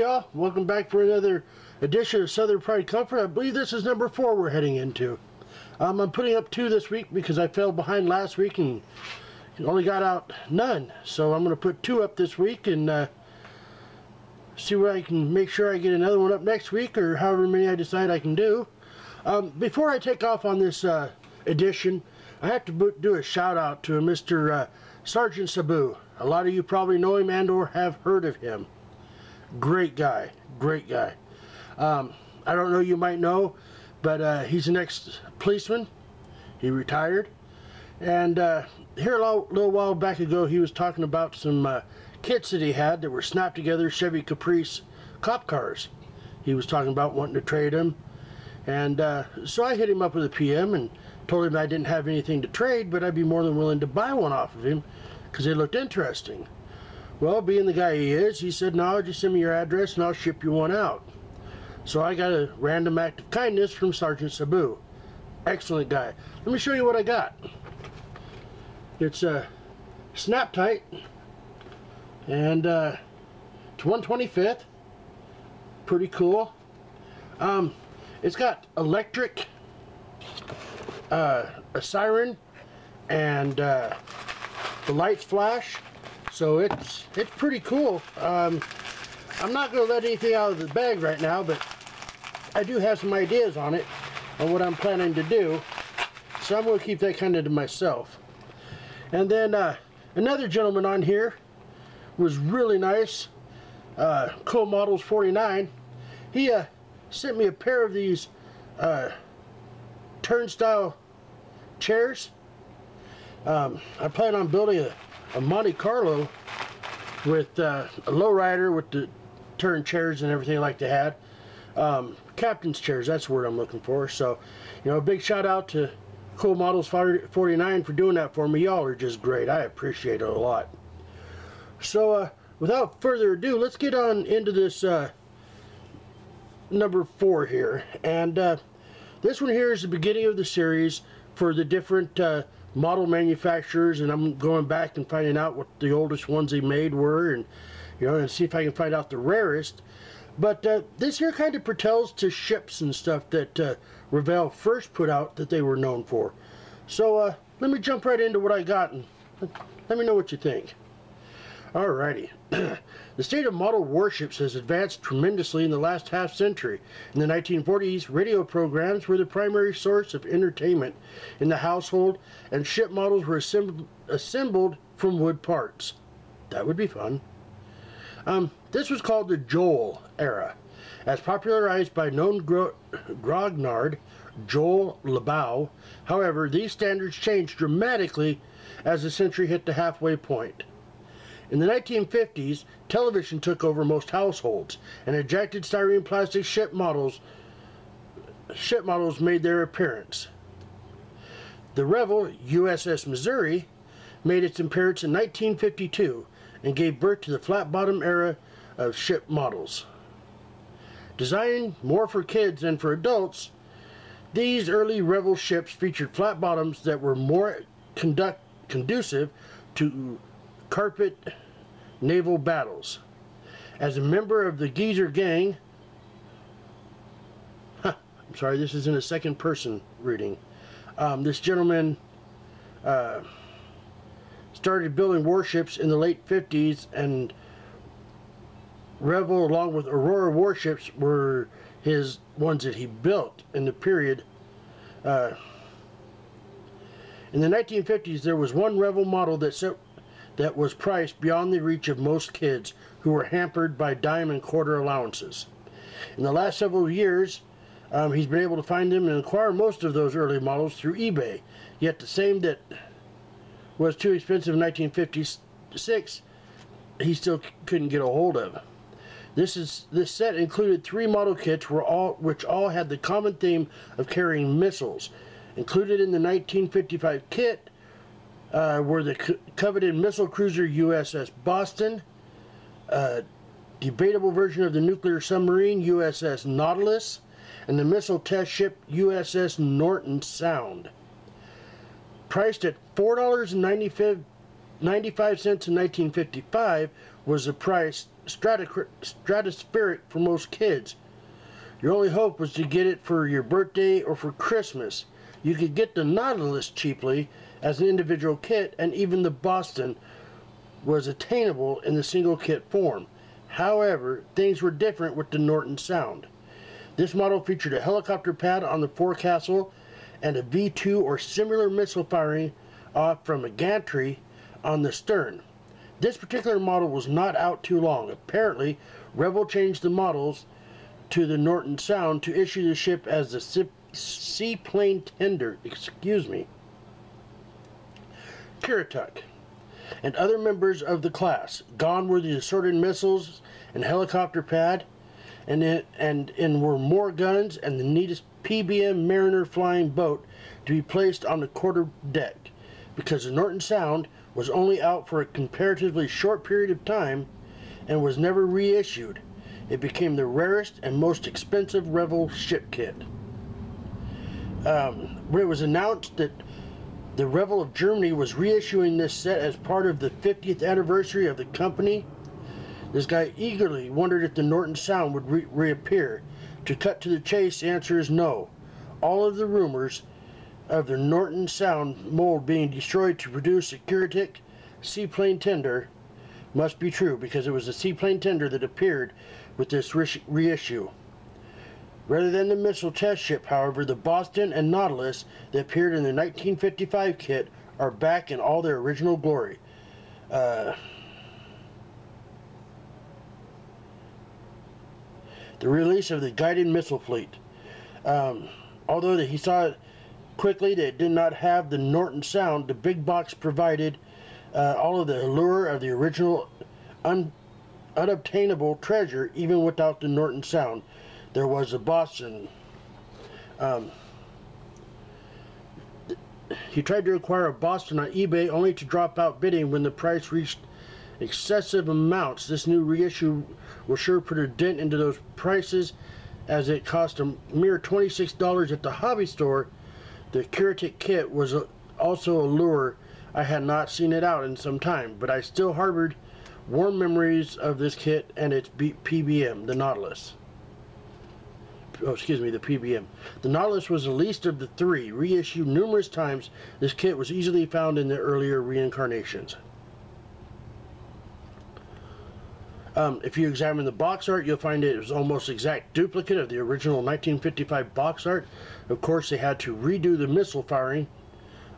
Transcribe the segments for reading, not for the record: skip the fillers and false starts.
Hey y'all, welcome back for another edition of Southern Pride Comfort. I believe this is number 4 we're heading into. I'm putting up 2 this week because I fell behind last week and only got out none. So I'm going to put 2 up this week and see what I can make sure I get another one up next week, or however many I decide I can do. Before I take off on this edition, I have to do a shout out to Mr. Sergeant Sabu. A lot of you probably know him and or have heard of him. Great guy, great guy. I don't know, you might know, but he's an ex-policeman. He retired. And here a little while back ago, he was talking about some kits that he had that were snapped together Chevy Caprice cop cars. He was talking about wanting to trade them. And so I hit him up with a PM and told him I didn't have anything to trade, but I'd be more than willing to buy one off of him because they looked interesting. Well, being the guy he is, he said, no, just send me your address and I'll ship you one out. So I got a random act of kindness from Sergeant Sabu. Excellent guy. Let me show you what I got. It's a snap tight, and it's 1/25. Pretty cool. It's got electric, a siren, and the lights flash. So it's pretty cool. I'm not going to let anything out of the bag right now, but I do have some ideas on it, on what I'm planning to do. So I'm going to keep that kind of to myself. And then another gentleman on here was really nice. Cool Models 49. He sent me a pair of these turnstile chairs. I plan on building a Monte Carlo with a lowrider with the turn chairs and everything like they had. Captain's chairs, that's the word I'm looking for. So, you know, a big shout out to Cool Models 49 for doing that for me. Y'all are just great. I appreciate it a lot. So, without further ado, let's get on into this number 4 here. And this one here is the beginning of the series for the different model manufacturers, and I'm going back and finding out what the oldest ones they made were, and you know, and see if I can find out the rarest. But this here kind of pertains to ships and stuff that Revell first put out that they were known for. So let me jump right into what I got and let me know what you think. Alrighty. The state of model warships has advanced tremendously in the last half century. In the 1940s, radio programs were the primary source of entertainment in the household, and ship models were assembled from wood parts. That would be fun. This was called the Joel era, as popularized by known grognard Joel Lebeau. However, these standards changed dramatically as the century hit the halfway point. In the 1950s, television took over most households, and ejected styrene plastic ship models made their appearance. The Revell USS Missouri made its appearance in 1952 and gave birth to the flat-bottom era of ship models. Designed more for kids than for adults, these early Revell ships featured flat bottoms that were more conducive to carpet naval battles. As a member of the Geezer gang, I'm sorry, this is in a second person reading. This gentleman started building warships in the late 50s, and Revell, along with Aurora warships, were his ones that he built in the period. In the 1950s, there was one Revell model that was priced beyond the reach of most kids who were hampered by dime and quarter allowances. In the last several years, he's been able to find them and acquire most of those early models through eBay. Yet the same that was too expensive in 1956, he still couldn't get a hold of. This set included 3 model kits which all had the common theme of carrying missiles. Included in the 1955 kit were the coveted missile cruiser USS Boston, a debatable version of the nuclear submarine USS Nautilus, and the missile test ship USS Norton Sound. Priced at $4.95 in 1955 was the price stratospheric for most kids. Your only hope was to get it for your birthday or for Christmas. You could get the Nautilus cheaply as an individual kit, and even the Boston was attainable in the single kit form. However, things were different with the Norton Sound. This model featured a helicopter pad on the forecastle and a V2 or similar missile firing off from a gantry on the stern. This particular model was not out too long. Apparently, Revell changed the models to the Norton Sound to issue the ship as the seaplane tender, Currituck, and other members of the class. Gone were the assorted missiles and helicopter pad, and were more guns and the neatest PBM Mariner flying boat to be placed on the quarter deck. Because the Norton Sound was only out for a comparatively short period of time and was never reissued, it became the rarest and most expensive Revell ship kit. When it was announced that the Revell of Germany was reissuing this set as part of the 50th anniversary of the company, this guy eagerly wondered if the Norton Sound would reappear. To cut to the chase, the answer is no. All of the rumors of the Norton Sound mold being destroyed to produce a Currituck seaplane tender must be true, because it was the seaplane tender that appeared with this reissue. Rather than the missile test ship, however, the Boston and Nautilus that appeared in the 1955 kit are back in all their original glory. The release of the guided missile fleet. Although he saw quickly that it did not have the Norton Sound, the big box provided all of the allure of the original unobtainable treasure, even without the Norton Sound. There was the Boston. He tried to acquire a Boston on eBay only to drop out bidding when the price reached excessive amounts. This new reissue will sure put a dent into those prices, as it cost a mere $26 at the hobby store. The Currituck kit was also a lure. I had not seen it out in some time, but I still harbored warm memories of this kit and its PBM, the Nautilus. The PBM. The Nautilus was the least of the three. Reissued numerous times, this kit was easily found in the earlier reincarnations. If you examine the box art, you'll find it was almost exact duplicate of the original 1955 box art. Of course, they had to redo the missile firing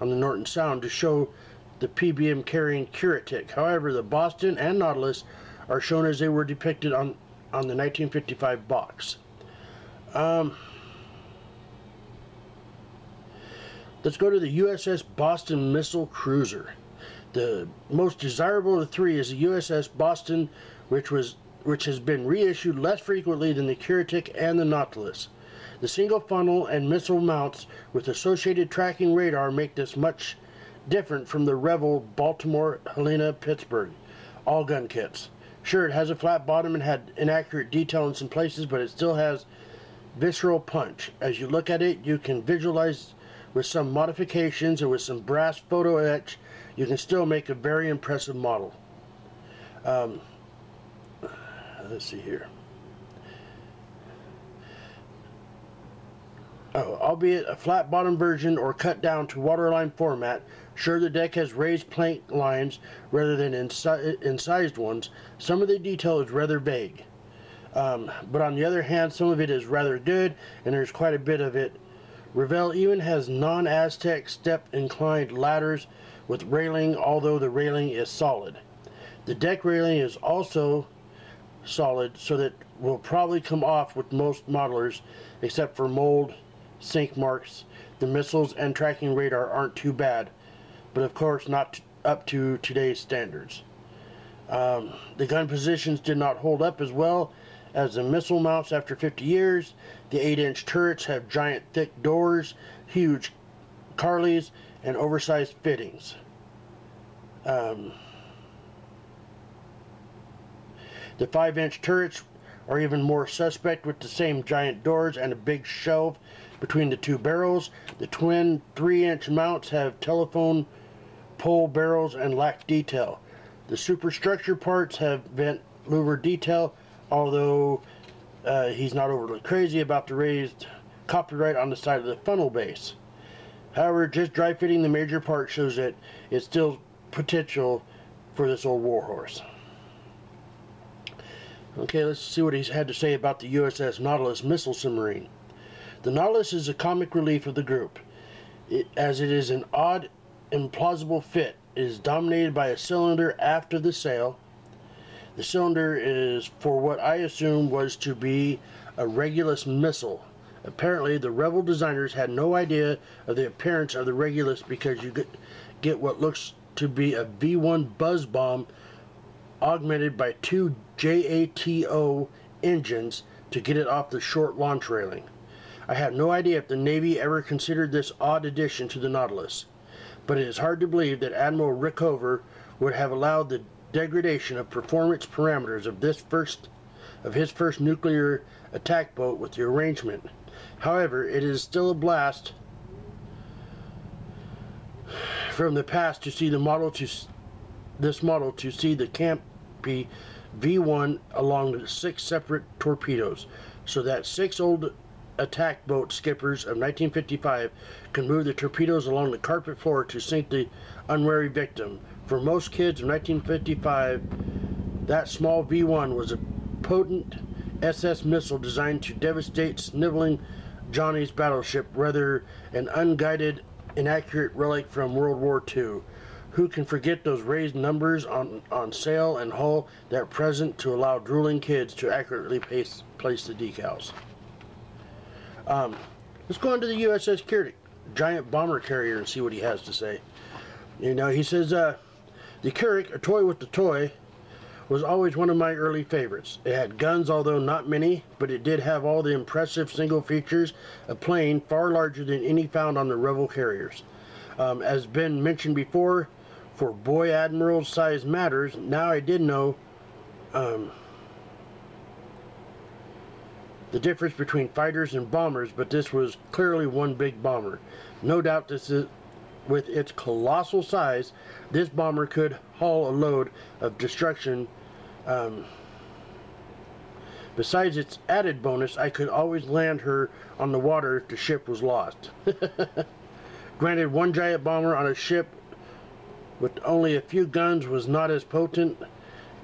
on the Norton Sound to show the PBM carrying Currituck. However, the Boston and Nautilus are shown as they were depicted on the 1955 box. Let's go to the USS Boston Missile Cruiser. The most desirable of the three is the USS Boston, which has been reissued less frequently than the Currituck and the Nautilus. The single funnel and missile mounts with associated tracking radar make this much different from the Revell Baltimore, Helena, Pittsburgh all gun kits. Sure, it has a flat bottom and had inaccurate detail in some places, but it still has visceral punch. As you look at it, you can visualize with some modifications and with some brass photo etch, you can still make a very impressive model. Let's see here. Albeit a flat bottom version or cut down to waterline format, sure, the deck has raised plank lines rather than incised ones. Some of the detail is rather vague. But on the other hand, some of it is rather good, and there's quite a bit of it. Revell even has non-Aztec step inclined ladders with railing, although the railing is solid. The deck railing is also solid, so that will probably come off with most modelers, except for mold, sink marks. The missiles and tracking radar aren't too bad, but of course not up to today's standards. The gun positions did not hold up as well as the missile mounts after 50 years. The 8-inch turrets have giant thick doors, huge carlies, and oversized fittings. The 5-inch turrets are even more suspect, with the same giant doors and a big shelf between the two barrels. The twin 3-inch mounts have telephone pole barrels and lack detail. The superstructure parts have vent louver detail, although he's not overly crazy about the raised copyright on the side of the funnel base. However, just dry fitting the major part shows that it's still potential for this old warhorse. Okay, let's see what he's had to say about the USS Nautilus missile submarine. The Nautilus is a comic relief of the group, as it is an odd, implausible fit. It is dominated by a cylinder aft of the sail. The cylinder is for what I assume was to be a Regulus missile. Apparently, the Revell designers had no idea of the appearance of the Regulus because you get what looks to be a V1 buzz bomb augmented by two JATO engines to get it off the short launch railing. I have no idea if the Navy ever considered this odd addition to the Nautilus, but it is hard to believe that Admiral Rickover would have allowed the degradation of performance parameters of his first nuclear attack boat with the arrangement. However, it is still a blast from the past to see this model to see the campy V1 along the 6 separate torpedoes, so that 6 old attack boat skippers of 1955 can move the torpedoes along the carpet floor to sink the unwary victim. For most kids of 1955, that small V1 was a potent SS missile designed to devastate sniveling Johnny's battleship, rather an unguided, inaccurate relic from World War II. Who can forget those raised numbers on sail and hull that are present to allow drooling kids to accurately place the decals? Let's go into the USS Keurig, giant bomber carrier, and see what he has to say. You know, he says, the Keurig, a toy with the toy, was always one of my early favorites. It had guns, although not many, but it did have all the impressive single features, a plane far larger than any found on the Revell carriers. As been mentioned before, for boy admirals, size matters. Now I did know the difference between fighters and bombers, but this was clearly one big bomber. No doubt this is, with its colossal size, this bomber could haul a load of destruction. Besides its added bonus, I could always land her on the water if the ship was lost. Granted, one giant bomber on a ship with only a few guns was not as potent,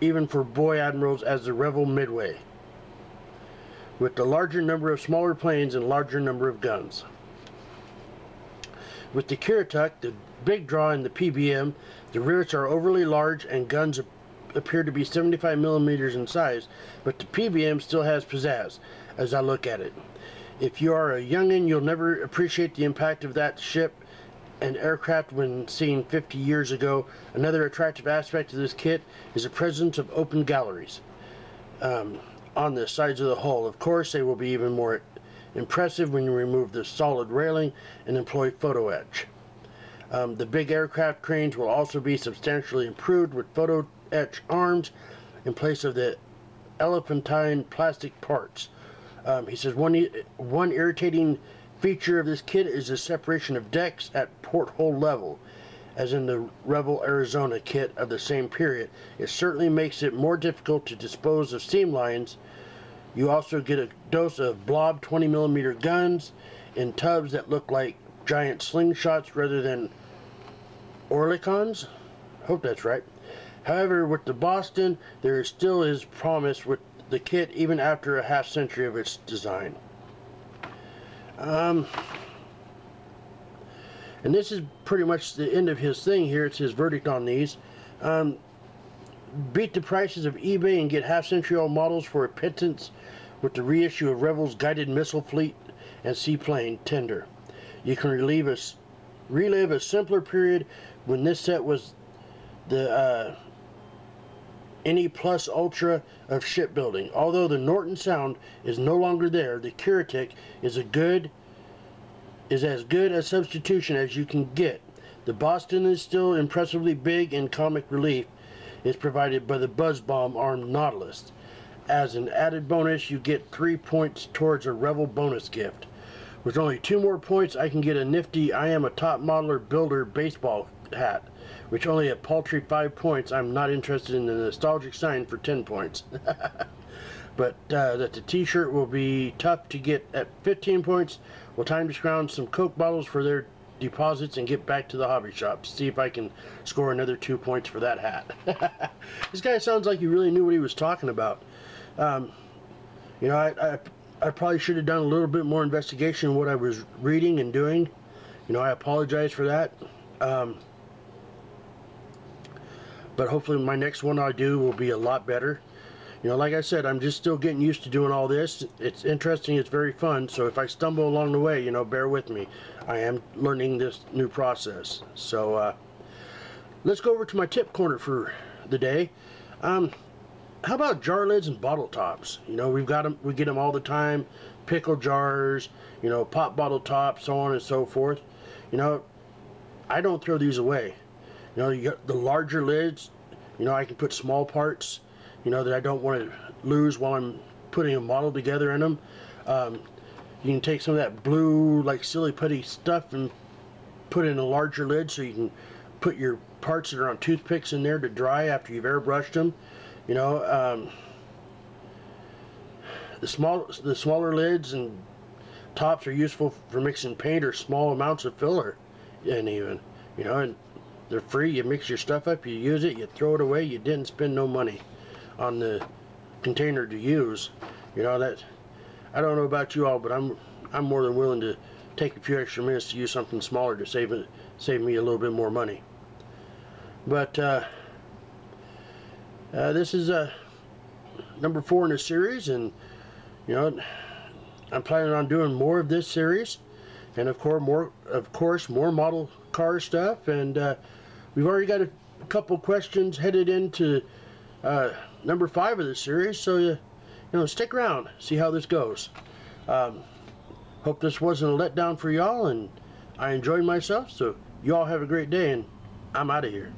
even for boy admirals, as the Revell Midway, with the larger number of smaller planes and larger number of guns. With the Keurig, the big draw in the PBM, the rivets are overly large and guns appear to be 75 millimeters in size, but the PBM still has pizzazz as I look at it. If you are a youngin', you'll never appreciate the impact of that ship and aircraft when seen 50 years ago. Another attractive aspect of this kit is the presence of open galleries on the sides of the hull. Of course, they will be even more impressive when you remove the solid railing and employ photo etch. The big aircraft cranes will also be substantially improved with photo etch arms in place of the elephantine plastic parts. He says one irritating feature of this kit is the separation of decks at porthole level, as in the Revell Arizona kit of the same period. It certainly makes it more difficult to dispose of seam lines. You also get a dose of blob 20mm guns in tubs that look like giant slingshots rather than Oerlikons. Hope that's right. However, with the Boston, there still is promise with the kit even after a half century of its design. And this is pretty much the end of his thing here. It's his verdict on these. Beat the prices of eBay and get half-century-old models for a pittance with the reissue of Revell's guided missile fleet and seaplane tender. You can relive a simpler period when this set was the NE Plus Ultra of shipbuilding. Although the Norton sound is no longer there, the Keurig is as good a substitution as you can get. The Boston is still impressively big, and comic relief is provided by the buzz bomb armed Nautilus. As an added bonus, you get 3 points towards a Revell bonus gift. With only 2 more points, I can get a nifty I am a top modeler builder baseball hat, which only a paltry 5 points. I'm not interested in the nostalgic sign for 10 points. But that the t-shirt will be tough to get at 15 points. We'll time to scrounge some Coke bottles for their deposits and get back to the hobby shop. See if I can score another 2 points for that hat. This guy sounds like he really knew what he was talking about. You know, I probably should have done a little bit more investigation in what I was reading and doing. You know, I apologize for that. But hopefully my next one I do will be a lot better. You know, like I said, I'm just still getting used to doing all this. It's interesting, it's very fun, so if I stumble along the way, you know, bear with me. I am learning this new process. So, let's go over to my tip corner for the day. How about jar lids and bottle tops? You know, we've got them, we get them all the time. Pickle jars, you know, pop bottle tops, so on and so forth. You know, I don't throw these away. You know, you got the larger lids, you know, I can put small parts, you know, that I don't want to lose while I'm putting a model together in them. You can take some of that blue, like silly putty stuff and put in a larger lid so you can put your parts that are on toothpicks in there to dry after you've airbrushed them. You know, the smaller lids and tops are useful for mixing paint or small amounts of filler, and even, you know, and they're free. You mix your stuff up, you use it, you throw it away. You didn't spend no money on the container to use. You know, that, I don't know about you all, but I'm more than willing to take a few extra minutes to use something smaller to save me a little bit more money. But this is number 4 in the series, and you know, I'm planning on doing more of this series, and of course more model car stuff. And we've already got a couple questions headed into number 5 of the series, so you know, stick around, see how this goes. Hope this wasn't a letdown for y'all, and I enjoyed myself. So you all have a great day, and I'm out of here.